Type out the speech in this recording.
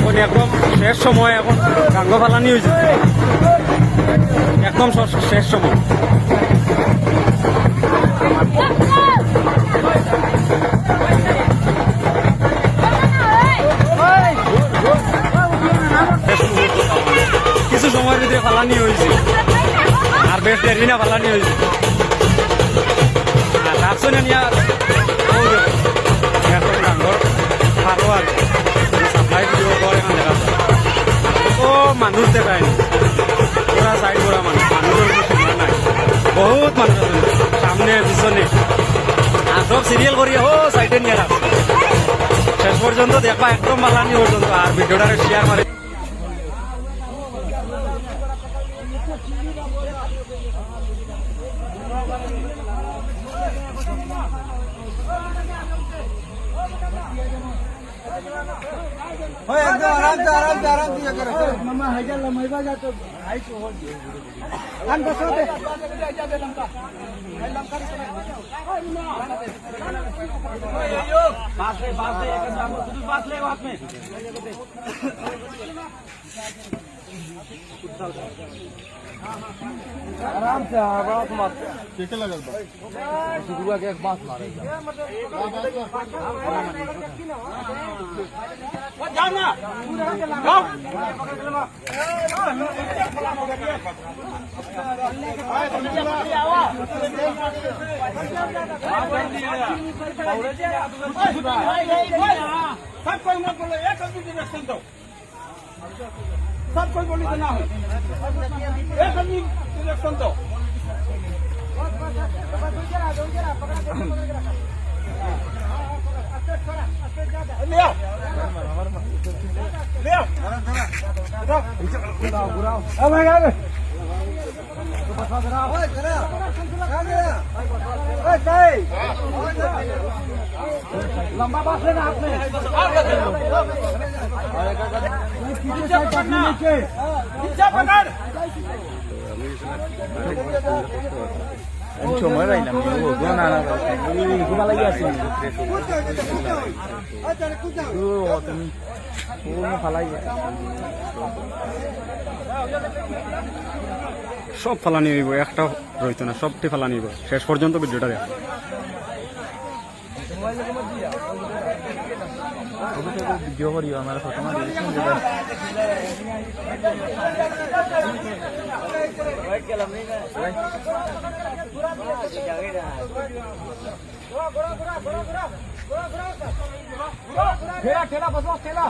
এখন একদম শেষ সময়, এখন গাঙ্গ ফালানি হয়েছে, একদম শেষ সময়। কিছু সময়ের ভিতরে ফালানি হয়েছে, আর বেশ দেরি না ফালানি হয়েছে। আর রাখছো না নিয়ে এখন গাঙ্গর পারো আর সাপ্লাই দিব পর এখন দেখা ও মানুষ দেখায় না, পুরা সাইড করা মানুষ, মানুষের কোনো সীমা নাই, বহুত মানুষ আছে সামনে পিছনে, আর সব সিরিয়াল করিয়ে ও সাইডে নিয়ে রাখছে। শেষ পর্যন্ত দেখবা একদম ফালানি পর্যন্ত, আর ভিডিওটা শেয়ার করে। आराम दिया करो मामा हजार लम्बा जातो भाई को हो कान बसो दे लंका पास ले एक सामने शुद्ध पास ले हाथ में आराम से आवाज मत ठीक लगा शुरू के एक बात मारेगा जाना जाओ सब कोई मत बोलो, एक आदमी डायरेक्शन दो, सब कोई बोली तो ना हो, एक आदमी डायरेक्शन दो। ले आओ ले आओ अब आ गए लंबा बात लेना आपने पीछे पकड़ সময় পাইলাম ঘুমা লাগি আছি তুমি ফালাই সব ফালানি হইব, একটা রইতো না, সবটি ফালানি হইব। শেষ পর্যন্ত ভিডিওটা দেখ। ভিডিও করিও আমার ফটো মারি ठेला ठेला बस ठेला